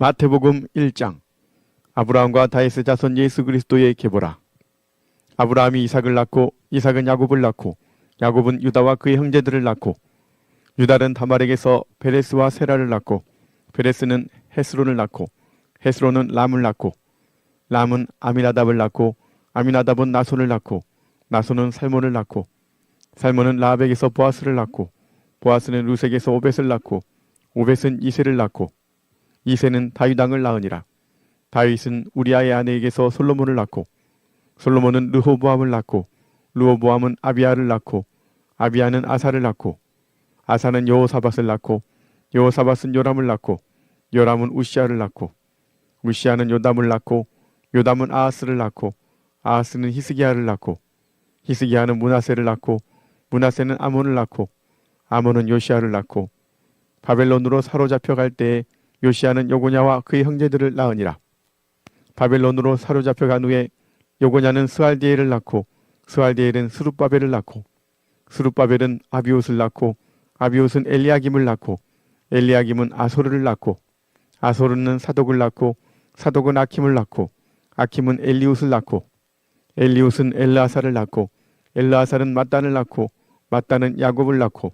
마태복음 1장. 아브라함과 다윗의 자손 예수 그리스도의 계보라. 아브라함이 이삭을 낳고 이삭은 야곱을 낳고 야곱은 유다와 그의 형제들을 낳고 유다는 다말에게서 베레스와 세라를 낳고 베레스는 헤스론을 낳고 헤스론은 람을 낳고 람은 아미나답을 낳고 아미나답은 나손을 낳고 나손은 살몬을 낳고 살몬은 라합에게서 보아스를 낳고 보아스는 루색에서 오벳을 낳고 오벳은 이새를 낳고 이새는 다윗 왕을 낳으니라. 다윗은 우리아의 아내에게서 솔로몬을 낳고 솔로몬은 르호보암을 낳고 르호보암은 아비야를 낳고 아비야는 아사를 낳고 아사는 여호사밧을 낳고 여호사밧은 요람을 낳고 요람은 우시아를 낳고 우시아는 요담을 낳고 요담은 아하스를 낳고 아하스는 히스기야를 낳고 히스기야는 므낫세를 낳고 므낫세는 아몬을 낳고 아몬은 요시야를 낳고 바벨론으로 사로잡혀 갈 때에 요시야는 요고냐와 그의 형제들을 낳으니라. 바벨론으로 사로잡혀 간 후에 요고냐는 스알디엘을 낳고 스알디엘은 스룹바벨을 낳고 스룹바벨은 아비옷을 낳고 아비옷은 엘리야김을 낳고 엘리야김은 아소르를 낳고 아소르는 사독을 낳고 사독은 아킴을 낳고 아킴은 엘리웃을 낳고 엘리웃은 엘르아사를 낳고 엘르아사는 mat단을 낳고 mat단은 야곱을 낳고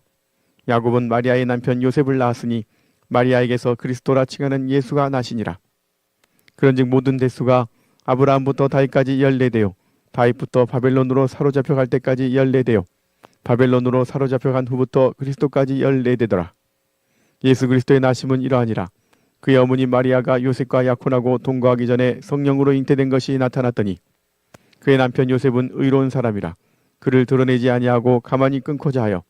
야곱은 마리아의 남편 요셉을 낳았으니 마리아에게서 그리스도라 칭하는 예수가 나시니라. 그런즉 모든 대수가 아브라함부터 다윗까지 14대요 다윗부터 바벨론으로 사로잡혀 갈 때까지 14대요 바벨론으로 사로잡혀 간 후부터 그리스도까지 14대더라. 예수 그리스도의 나심은 이러하니라. 그의 어머니 마리아가 요셉과 약혼하고 동거하기 전에 성령으로 잉태된 것이 나타났더니 그의 남편 요셉은 의로운 사람이라 그를 드러내지 아니하고 가만히 끊고자 하여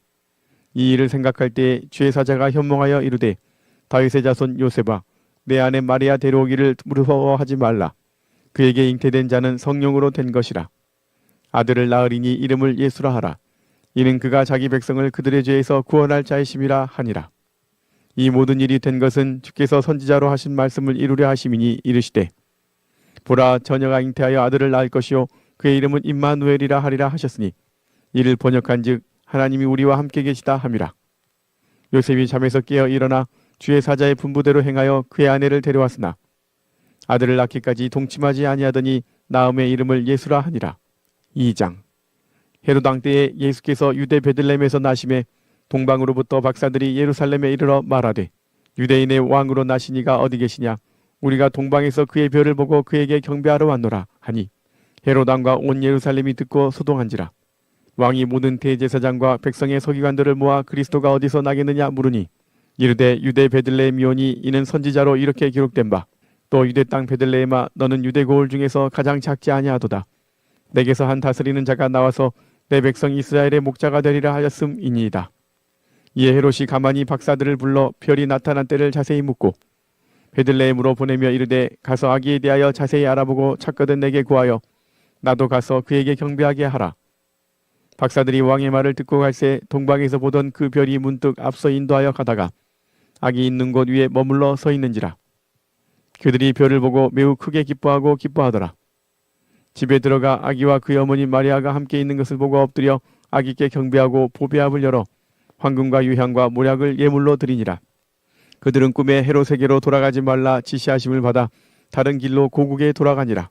이 일을 생각할 때에 주의 사자가 현몽하여 이르되 다윗의 자손 요셉아 내 아내 마리아 데려오기를 무서워하지 말라. 그에게 잉태된 자는 성령으로 된 것이라. 아들을 낳으리니 이름을 예수라 하라. 이는 그가 자기 백성을 그들의 죄에서 구원할 자이심이라 하니라. 이 모든 일이 된 것은 주께서 선지자로 하신 말씀을 이루려 하심이니 이르시되 보라 처녀가 잉태하여 아들을 낳을 것이요 그의 이름은 임마누엘이라 하리라 하셨으니 이를 번역한즉 하나님이 우리와 함께 계시다 함이라. 요셉이 잠에서 깨어 일어나 주의 사자의 분부대로 행하여 그의 아내를 데려왔으나 아들을 낳기까지 동침하지 아니하더니 나음의 이름을 예수라 하니라. 2장. 헤롯 왕 때에 예수께서 유대 베들레헴에서 나심에 동방으로부터 박사들이 예루살렘에 이르러 말하되 유대인의 왕으로 나시니가 어디 계시냐 우리가 동방에서 그의 별을 보고 그에게 경배하러 왔노라 하니 헤롯 왕과 온 예루살렘이 듣고 소동한지라. 왕이 모든 대제사장과 백성의 서기관들을 모아 그리스도가 어디서 나겠느냐 물으니 이르되 유대 베들레헴이오니 이는 선지자로 이렇게 기록된 바 또 유대 땅 베들레헴아 너는 유대 고을 중에서 가장 작지 아니하도다. 내게서 한 다스리는 자가 나와서 내 백성 이스라엘의 목자가 되리라 하였음이니이다. 이에 헤롯이 가만히 박사들을 불러 별이 나타난 때를 자세히 묻고 베들레헴으로 보내며 이르되 가서 아기에 대하여 자세히 알아보고 찾거든 내게 구하여 나도 가서 그에게 경배하게 하라. 박사들이 왕의 말을 듣고 갈새 동방에서 보던 그 별이 문득 앞서 인도하여 가다가 아기 있는 곳 위에 머물러 서 있는지라. 그들이 별을 보고 매우 크게 기뻐하고 기뻐하더라. 집에 들어가 아기와 그의 어머니 마리아가 함께 있는 것을 보고 엎드려 아기께 경배하고 보배압을 열어 황금과 유향과 모략을 예물로 드리니라. 그들은 꿈에 헤롯에게로 돌아가지 말라 지시하심을 받아 다른 길로 고국에 돌아가니라.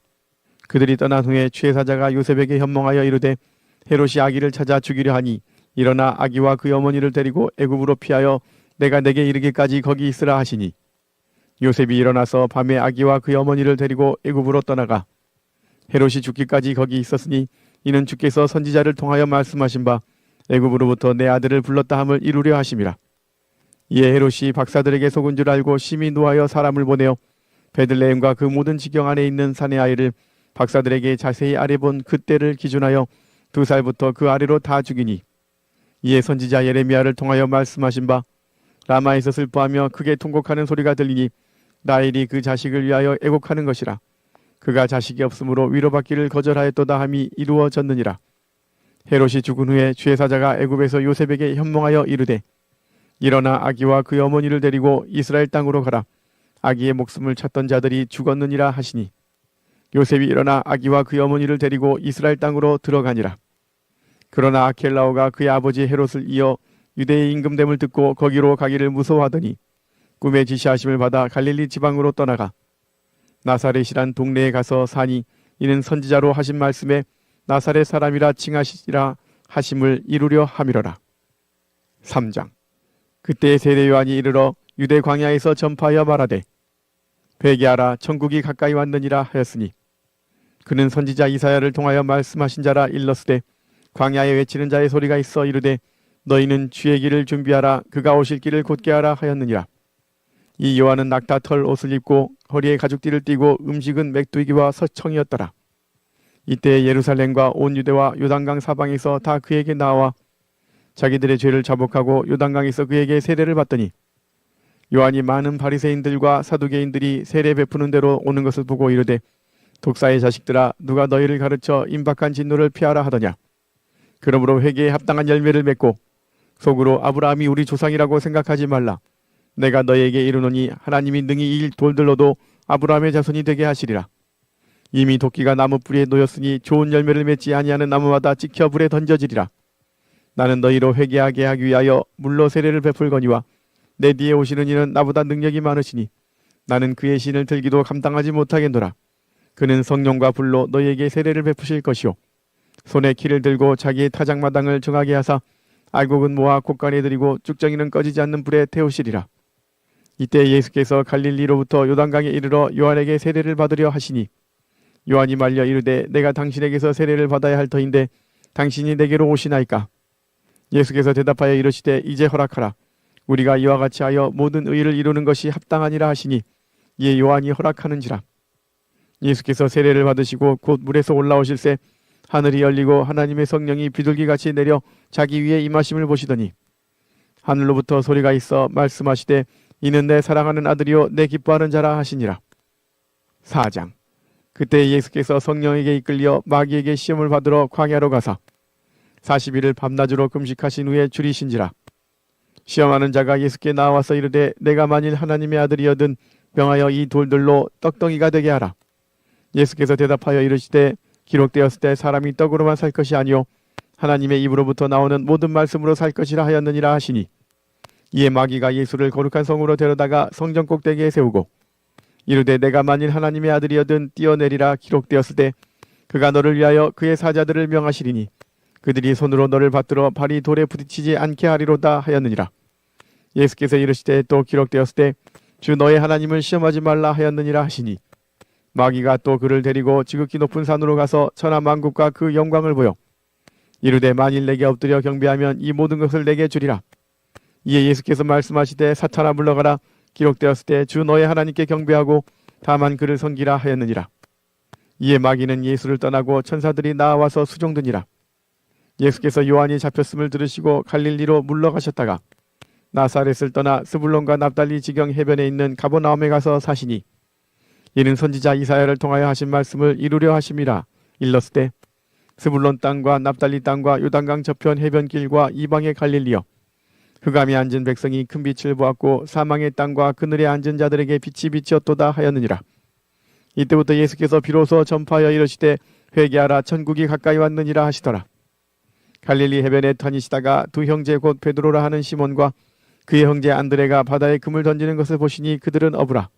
그들이 떠난 후에 주의 사자가 요셉에게 현몽하여 이르되 헤롯이 아기를 찾아 죽이려 하니 일어나 아기와 그의 어머니를 데리고 애굽으로 피하여 내가 내게 이르기까지 거기 있으라 하시니 요셉이 일어나서 밤에 아기와 그의 어머니를 데리고 애굽으로 떠나가 헤롯이 죽기까지 거기 있었으니 이는 주께서 선지자를 통하여 말씀하신 바 애굽으로부터 내 아들을 불렀다 함을 이루려 하심이라. 이에 헤롯이 박사들에게 속은 줄 알고 심히 노하여 사람을 보내어 베들레헴과 그 모든 지경 안에 있는 산의 아이를 박사들에게 자세히 아래본 그때를 기준하여 2살부터 그 아래로 다 죽이니 이에 선지자 예레미야를 통하여 말씀하신 바 라마에서 슬퍼하며 크게 통곡하는 소리가 들리니 라헬이 그 자식을 위하여 애곡하는 것이라. 그가 자식이 없으므로 위로받기를 거절하였도다 함이 이루어졌느니라. 헤롯이 죽은 후에 주의 사자가 애굽에서 요셉에게 현몽하여 이르되 일어나 아기와 그의 어머니를 데리고 이스라엘 땅으로 가라. 아기의 목숨을 찾던 자들이 죽었느니라 하시니 요셉이 일어나 아기와 그의 어머니를 데리고 이스라엘 땅으로 들어가니라. 그러나 아켈라오가 그의 아버지 헤롯을 이어 유대의 임금됨을 듣고 거기로 가기를 무서워하더니 꿈에 지시하심을 받아 갈릴리 지방으로 떠나가 나사렛이란 동네에 가서 사니 이는 선지자로 하신 말씀에 나사렛 사람이라 칭하시리라 하심을 이루려 함이로라. 3장. 그때 세례 요한이 이르러 유대 광야에서 전파하여 말하되 회개하라 천국이 가까이 왔느니라 하였으니 그는 선지자 이사야를 통하여 말씀하신 자라 일렀으되 광야에 외치는 자의 소리가 있어 이르되 너희는 주의 길을 준비하라 그가 오실 길을 곧게 하라 하였느니라. 이 요한은 낙타 털 옷을 입고 허리에 가죽띠를 띠고 음식은 맥두기와 서청이었더라. 이때 예루살렘과 온 유대와 요단강 사방에서 다 그에게 나와 자기들의 죄를 자복하고 요단강에서 그에게 세례를 받더니 요한이 많은 바리새인들과 사두개인들이 세례 베푸는 대로 오는 것을 보고 이르되 독사의 자식들아 누가 너희를 가르쳐 임박한 진노를 피하라 하더냐. 그러므로 회개에 합당한 열매를 맺고 속으로 아브라함이 우리 조상이라고 생각하지 말라. 내가 너희에게 이르노니 하나님이 능히 이 돌들로도 아브라함의 자손이 되게 하시리라. 이미 도끼가 나무 뿌리에 놓였으니 좋은 열매를 맺지 아니하는 나무마다 찍혀 불에 던져지리라. 나는 너희로 회개하게 하기 위하여 물로 세례를 베풀거니와 내 뒤에 오시는 이는 나보다 능력이 많으시니 나는 그의 신을 들기도 감당하지 못하겠노라. 그는 성령과 불로 너희에게 세례를 베푸실 것이요 손에 키를 들고 자기의 타작마당을 정하게 하사 알곡은 모아 곳간에 들이고 쭉정이는 꺼지지 않는 불에 태우시리라. 이때 예수께서 갈릴리로부터 요단강에 이르러 요한에게 세례를 받으려 하시니 요한이 말려 이르되 내가 당신에게서 세례를 받아야 할 터인데 당신이 내게로 오시나이까. 예수께서 대답하여 이르시되 이제 허락하라. 우리가 이와 같이 하여 모든 의를 이루는 것이 합당하니라 하시니 이에 요한이 허락하는지라. 예수께서 세례를 받으시고 곧 물에서 올라오실새 하늘이 열리고 하나님의 성령이 비둘기같이 내려 자기 위에 임하심을 보시더니 하늘로부터 소리가 있어 말씀하시되 이는 내 사랑하는 아들이요 내 기뻐하는 자라 하시니라. 4장. 그때 예수께서 성령에게 이끌려 마귀에게 시험을 받으러 광야로 가사 40일을 밤낮으로 금식하신 후에 줄이신지라. 시험하는 자가 예수께 나와서 이르되 내가 만일 하나님의 아들이여든 명하여 이 돌들로 떡덩이가 되게 하라. 예수께서 대답하여 이르시되 기록되었을 때 사람이 떡으로만 살 것이 아니요 하나님의 입으로부터 나오는 모든 말씀으로 살 것이라 하였느니라 하시니 이에 마귀가 예수를 거룩한 성으로 데려다가 성전 꼭대기에 세우고 이르되 내가 만일 하나님의 아들이여든 뛰어내리라. 기록되었을 때 그가 너를 위하여 그의 사자들을 명하시리니 그들이 손으로 너를 받들어 발이 돌에 부딪히지 않게 하리로다 하였느니라. 예수께서 이르시되 또 기록되었을 때 주 너의 하나님을 시험하지 말라 하였느니라 하시니 마귀가 또 그를 데리고 지극히 높은 산으로 가서 천하 만국과 그 영광을 보여 이르되 만일 내게 엎드려 경배하면 이 모든 것을 내게 주리라. 이에 예수께서 말씀하시되 사탄아 물러가라. 기록되었을 때 주 너의 하나님께 경배하고 다만 그를 섬기라 하였느니라. 이에 마귀는 예수를 떠나고 천사들이 나와서 수종드니라. 예수께서 요한이 잡혔음을 들으시고 갈릴리로 물러가셨다가 나사렛을 떠나 스불론과 납달리 지경 해변에 있는 가버나움에 가서 사시니 이는 선지자 이사야를 통하여 하신 말씀을 이루려 하심이라. 일렀을 때 스불론 땅과 납달리 땅과 요단강 저편 해변길과 이방의 갈릴리여 흑암에 앉은 백성이 큰 빛을 보았고 사망의 땅과 그늘에 앉은 자들에게 빛이 비치었도다 하였느니라. 이때부터 예수께서 비로소 전파하여 이르시되 회개하라 천국이 가까이 왔느니라 하시더라. 갈릴리 해변에 다니시다가 두 형제 곧 베드로라 하는 시몬과 그의 형제 안드레가 바다에 금을 던지는 것을 보시니 그들은 어부라.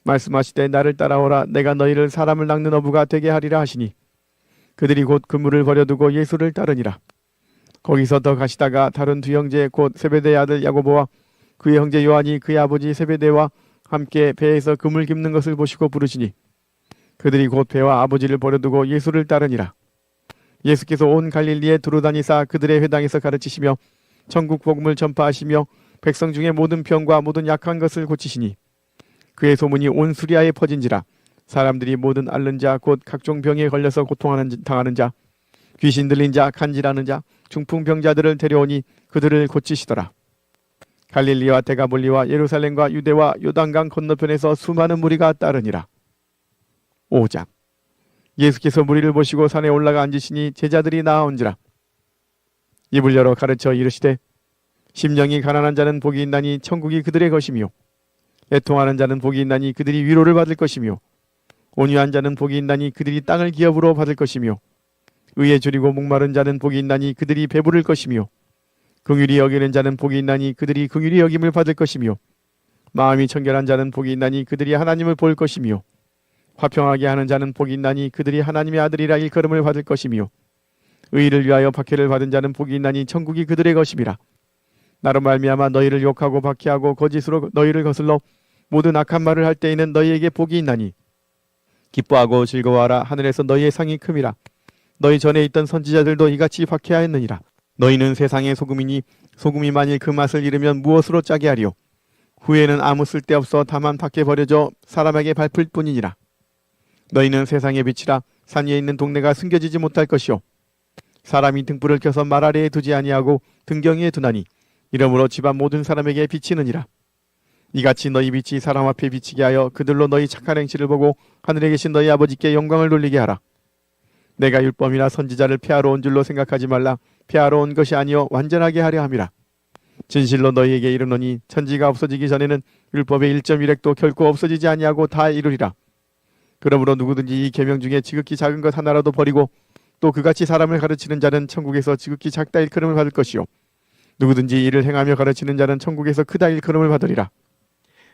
말씀하시되 나를 따라오라. 내가 너희를 사람을 낚는 어부가 되게 하리라 하시니 그들이 곧 그물을 버려두고 예수를 따르니라. 거기서 더 가시다가 다른 두 형제 곧 세베대의 아들 야고보와 그의 형제 요한이 그의 아버지 세베대와 함께 배에서 금을 깁는 것을 보시고 부르시니 그들이 곧 배와 아버지를 버려두고 예수를 따르니라. 예수께서 온 갈릴리에 두루다니사 그들의 회당에서 가르치시며 천국 복음을 전파하시며 백성 중에 모든 병과 모든 약한 것을 고치시니 그의 소문이 온 수리아에 퍼진지라. 사람들이 모든 앓는 자 곧 각종 병에 걸려서 당하는 자 귀신 들린 자 간질하는 자 중풍병자들을 데려오니 그들을 고치시더라. 갈릴리와 데가볼리와 예루살렘과 유대와 요단강 건너편에서 수많은 무리가 따르니라. 5장. 예수께서 무리를 보시고 산에 올라가 앉으시니 제자들이 나아온지라. 입을 열어 가르쳐 이르시되 심령이 가난한 자는 복이 있나니 천국이 그들의 것이며 애통하는 자는 복이 있나니 그들이 위로를 받을 것이며 온유한 자는 복이 있나니 그들이 땅을 기업으로 받을 것이며 의에 줄이고 목마른 자는 복이 있나니 그들이 배부를 것이며 긍휼히 여기는 자는 복이 있나니 그들이 긍휼히 여김을 받을 것이며 마음이 청결한 자는 복이 있나니 그들이 하나님을 볼 것이며 화평하게 하는 자는 복이 있나니 그들이 하나님의 아들이라 일컬음을 받을 것이며 의를 위하여 박해를 받은 자는 복이 있나니 천국이 그들의 것임이라. 나로 말미암아 너희를 욕하고 박해하고 거짓으로 너희를 거슬러 모든 악한 말을 할 때에는 너희에게 복이 있나니 기뻐하고 즐거워하라. 하늘에서 너희의 상이 큼이라. 너희 전에 있던 선지자들도 이같이 박해하였느니라. 너희는 세상의 소금이니 소금이 만일 그 맛을 잃으면 무엇으로 짜게 하리요. 후에는 아무 쓸데없어 다만 밖에 버려져 사람에게 밟힐 뿐이니라. 너희는 세상의 빛이라. 산 위에 있는 동네가 숨겨지지 못할 것이요 사람이 등불을 켜서 말 아래에 두지 아니하고 등경위에 두나니 이러므로 집안 모든 사람에게 비치느니라. 이같이 너희 빛이 사람 앞에 비치게 하여 그들로 너희 착한 행실을 보고 하늘에 계신 너희 아버지께 영광을 돌리게 하라. 내가 율법이나 선지자를 폐하러 온 줄로 생각하지 말라. 폐하러 온 것이 아니요 완전하게 하려 함이라. 진실로 너희에게 이르노니 천지가 없어지기 전에는 율법의 1.1획도 결코 없어지지 아니하고 다 이루리라. 그러므로 누구든지 이 계명 중에 지극히 작은 것 하나라도 버리고 또 그같이 사람을 가르치는 자는 천국에서 지극히 작다 일컬음을 받을 것이요 누구든지 이를 행하며 가르치는 자는 천국에서 크다 일컬음을 받으리라.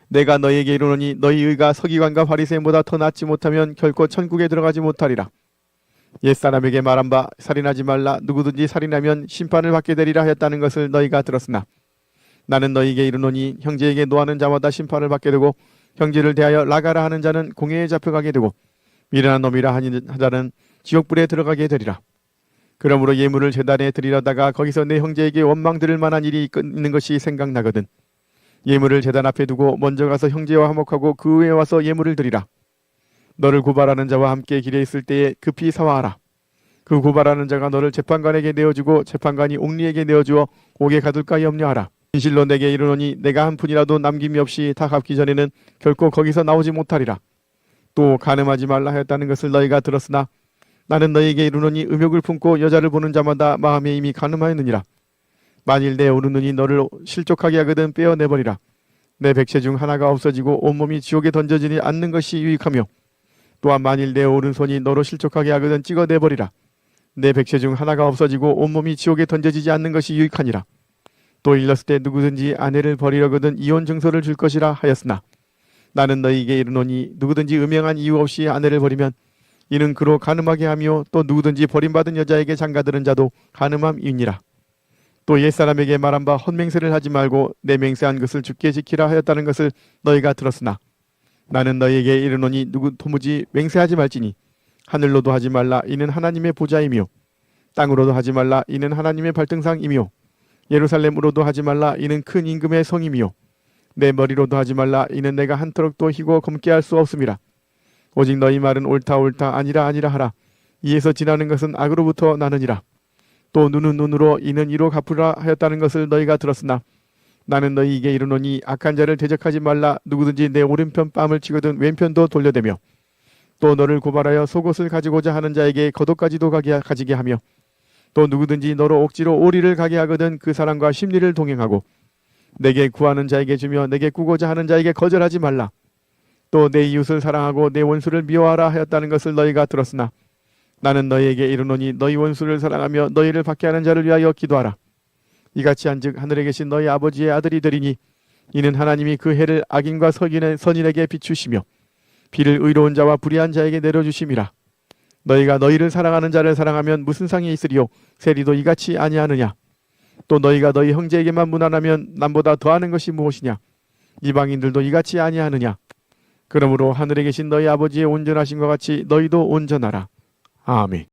내가 너희에게 이르노니 너희 의가 서기관과 바리새인보다 더 낫지 못하면 결코 천국에 들어가지 못하리라. 옛사람에게 말한 바 살인하지 말라. 누구든지 살인하면 심판을 받게 되리라 하였다는 것을 너희가 들었으나 나는 너희에게 이르노니 형제에게 노하는 자마다 심판을 받게 되고 형제를 대하여 나가라 하는 자는 공회에 잡혀가게 되고 미련한 놈이라 하는 자는 지옥불에 들어가게 되리라. 그러므로 예물을 제단에 드리려다가 거기서 내 형제에게 원망 들을 만한 일이 있는 것이 생각나거든 예물을 제단 앞에 두고 먼저 가서 형제와 화목하고 그 후에 와서 예물을 드리라. 너를 고발하는 자와 함께 길에 있을 때에 급히 사와하라. 그 고발하는 자가 너를 재판관에게 내어주고 재판관이 옥리에게 내어주어 옥에 가둘까 염려하라. 진실로 내게 이르노니 내가 한 푼이라도 남김이 없이 다 갚기 전에는 결코 거기서 나오지 못하리라. 또 간음하지 말라 하였다는 것을 너희가 들었으나 나는 너희에게 이르노니 음욕을 품고 여자를 보는 자마다 마음에 이미 간음하였느니라. 만일 내 오른눈이 너를 실족하게 하거든 빼어내버리라. 내 백체 중 하나가 없어지고 온몸이 지옥에 던져지지 않는 것이 유익하며 또한 만일 내 오른손이 너로 실족하게 하거든 찍어내버리라. 내 백체 중 하나가 없어지고 온몸이 지옥에 던져지지 않는 것이 유익하니라. 또 일렀을 때 누구든지 아내를 버리려거든 이혼 증서를 줄 것이라 하였으나 나는 너희에게 이르노니 누구든지 음행한 이유 없이 아내를 버리면 이는 그로 간음하게 하며 또 누구든지 버림받은 여자에게 장가드는 자도 간음함이니라. 또 옛사람에게 말한 바 헛맹세를 하지 말고 내 맹세한 것을 주께 지키라 하였다는 것을 너희가 들었으나 나는 너희에게 이르노니 누구 도무지 맹세하지 말지니 하늘로도 하지 말라. 이는 하나님의 보좌이며 땅으로도 하지 말라. 이는 하나님의 발등상이며 예루살렘으로도 하지 말라. 이는 큰 임금의 성이며 내 머리로도 하지 말라. 이는 내가 한터럭도 희고 검게 할 수 없음이라. 오직 너희 말은 옳다 옳다 아니라 아니라 하라. 이에서 지나는 것은 악으로부터 나느니라. 또 눈은 눈으로 이는 이로 갚으라 하였다는 것을 너희가 들었으나 나는 너희에게 이르노니 악한 자를 대적하지 말라. 누구든지 내 오른편 뺨을 치거든 왼편도 돌려대며 또 너를 고발하여 속옷을 가지고자 하는 자에게 겉옷까지도 가지게 하며 또 누구든지 너로 억지로 오리를 가게 하거든 그 사람과 심리를 동행하고 내게 구하는 자에게 주며 내게 꾸고자 하는 자에게 거절하지 말라. 또 내 이웃을 사랑하고 내 원수를 미워하라 하였다는 것을 너희가 들었으나 나는 너희에게 이르노니 너희 원수를 사랑하며 너희를 박해하는 자를 위하여 기도하라. 이같이 한즉 하늘에 계신 너희 아버지의 아들이 되리니 이는 하나님이 그 해를 악인과 선인에게 비추시며 비를 의로운 자와 불의한 자에게 내려주심이라. 너희가 너희를 사랑하는 자를 사랑하면 무슨 상이 있으리요. 세리도 이같이 아니하느냐. 또 너희가 너희 형제에게만 무난하면 남보다 더하는 것이 무엇이냐. 이방인들도 이같이 아니하느냐. 그러므로 하늘에 계신 너희 아버지의 온전하심과 같이 너희도 온전하라. 아멘.